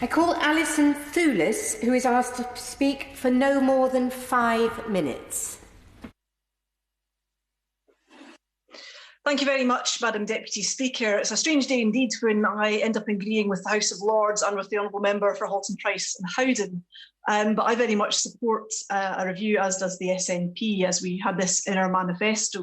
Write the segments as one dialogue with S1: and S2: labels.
S1: I call Alison Thewliss, who is asked to speak for no more than 5 minutes.
S2: Thank you very much, Madam Deputy Speaker. It's a strange day indeed when I end up agreeing with the House of Lords and with the Honourable Member for Halton Price and Howden. But I very much support a review, as does the SNP, as we had this in our manifesto.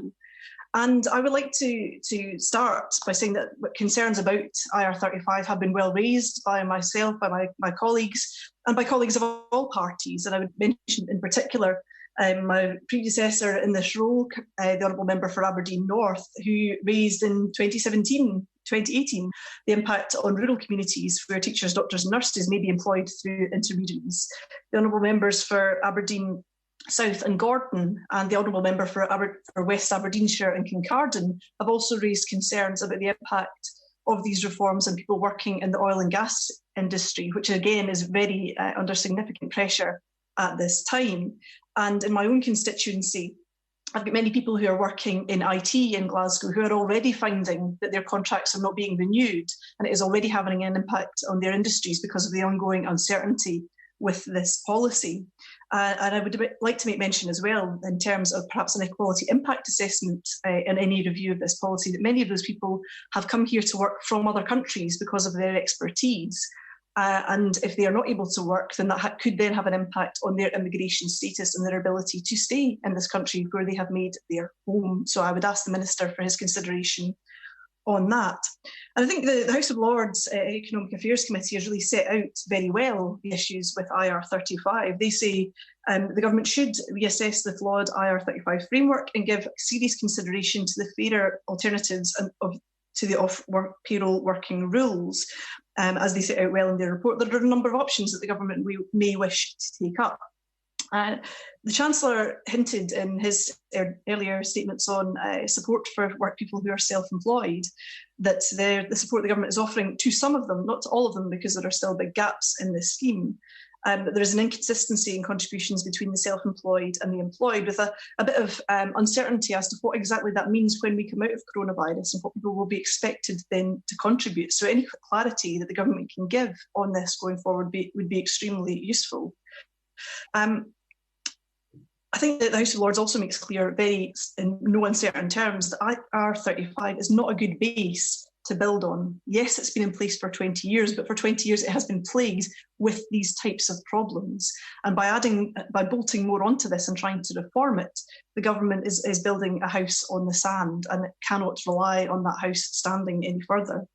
S2: And I would like to start by saying that concerns about IR35 have been well raised by myself, by my colleagues, and by colleagues of all parties. And I would mention in particular my predecessor in this role, the Honourable Member for Aberdeen North, who raised in 2018, the impact on rural communities where teachers, doctors and nurses may be employed through intermediaries. The Honourable Members for Aberdeen South and Gordon and the Honourable Member for West Aberdeenshire and Kincardine have also raised concerns about the impact of these reforms on people working in the oil and gas industry, which again is very under significant pressure at this time. And in my own constituency, I've got many people who are working in IT in Glasgow who are already finding that their contracts are not being renewed, and it is already having an impact on their industries because of the ongoing uncertainty with this policy. And I would like to make mention as well, in terms of perhaps an equality impact assessment in any review of this policy, that many of those people have come here to work from other countries because of their expertise. And if they are not able to work, then that could then have an impact on their immigration status and their ability to stay in this country where they have made their home. So I would ask the Minister for his consideration on that. And I think the House of Lords Economic Affairs Committee has really set out very well the issues with IR35. They say the government should reassess the flawed IR35 framework and give serious consideration to the fairer alternatives to the off-work payroll working rules. As they set out well in their report, there are a number of options that the government may wish to take up. The Chancellor hinted in his earlier statements on support for work people who are self-employed, that the support the government is offering to some of them, not to all of them, because there are still big gaps in this scheme. That there is an inconsistency in contributions between the self-employed and the employed, with a bit of uncertainty as to what exactly that means when we come out of coronavirus and what people will be expected then to contribute. So any clarity that the government can give on this going forward would be extremely useful. I think that the House of Lords also makes clear, in no uncertain terms, that IR35 is not a good base to build on. Yes, it's been in place for 20 years, but for 20 years it has been plagued with these types of problems. And by bolting more onto this and trying to reform it, the government is building a house on the sand, and it cannot rely on that house standing any further.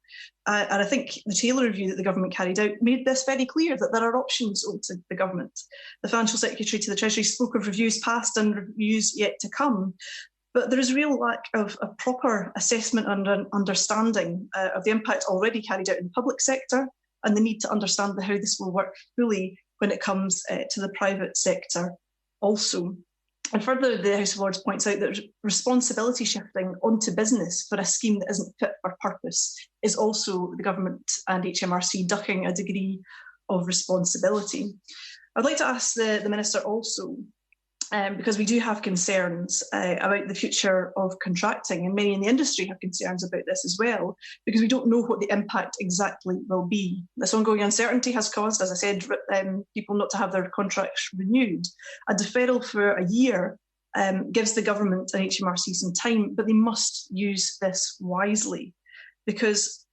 S2: And I think the Taylor review that the government carried out made this very clear, that there are options open to the government. The Financial Secretary to the Treasury spoke of reviews past and reviews yet to come. But there is a real lack of a proper assessment and understanding of the impact already carried out in the public sector, and the need to understand how this will work fully when it comes to the private sector also. And further, the House of Lords points out that responsibility shifting onto business for a scheme that isn't fit for purpose is also the government and HMRC ducking a degree of responsibility. I'd like to ask the Minister also, because we do have concerns about the future of contracting, and many in the industry have concerns about this as well, because we don't know what the impact exactly will be. This ongoing uncertainty has caused, as I said, people not to have their contracts renewed. A deferral for a year gives the government and HMRC some time, but they must use this wisely, because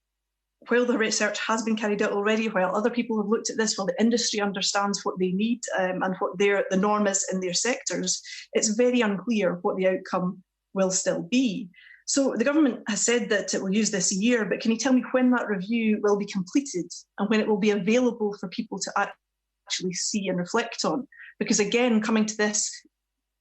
S2: while the research has been carried out already, while other people have looked at this, while the industry understands what they need and what the norm is in their sectors, it's very unclear what the outcome will still be. So the government has said that it will use this year, but can you tell me when that review will be completed and when it will be available for people to actually see and reflect on? Because again, coming to this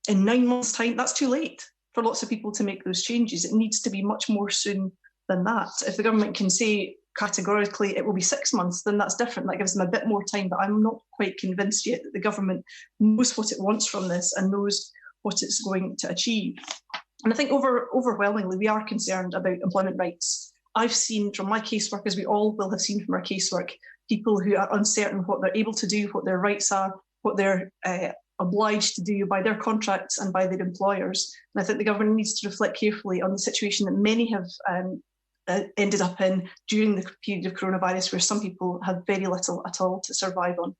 S2: in 9 months' time, that's too late for lots of people to make those changes. It needs to be much more soon than that. If the government can say categorically it will be 6 months, then that's different. That gives them a bit more time, but I'm not quite convinced yet that the government knows what it wants from this and knows what it's going to achieve. And I think overwhelmingly we are concerned about employment rights. I've seen from my casework, as we all will have seen from our casework, people who are uncertain what they're able to do, what their rights are, what they're obliged to do by their contracts and by their employers. And I think the government needs to reflect carefully on the situation that many have ended up in during the period of coronavirus, where some people had very little at all to survive on.